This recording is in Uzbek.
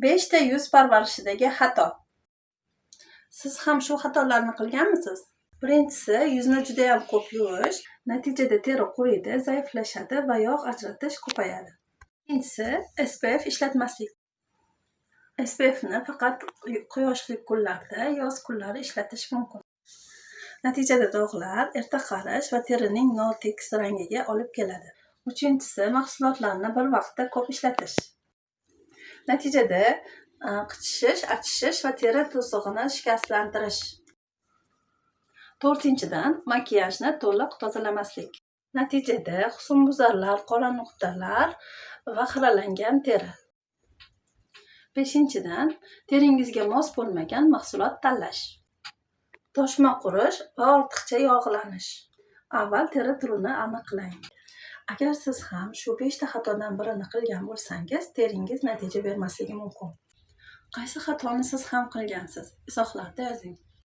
5 ta yuz parvarishidagi xato. Siz ham shu xatolarni qilganmisiz? Birinchisi, yuzni juda ham ko'p yuvish. Natijada teri quriydi, zaiflashadi va yog' ajratish ko'payadi. Ikkinchisi, SPF ishlatmaslik. SPFni faqat quyoshli kunlarda, yoz kunlari ishlatish mumkin. Natijada dog'lar, erta qarish va terining notekis rangiga olib keladi. Uchinchisi, mahsulotlarni bir vaqtda ko'p ishlatish. Natijada qichishish, achishish va teri to'sig'ini shikastlantirish. To'rtinchidan, makiyajni to'liq tozalamaslik. Natijada husnbuzarlar, qora nuqtalar va xiralangan teri. Beshinchidan, teringizga mos bo'lmagan mahsulot tanlash. Toshma qurish va ortiqcha yog'lanish. Avval teri turini aniqlang. Agar siz ham shu 5 ta xatodan birini qilgan bo'lsangiz, teringiz natija bermasligi mumkin. Qaysi xatoni siz ham qilgansiz? Izohlarda yozing.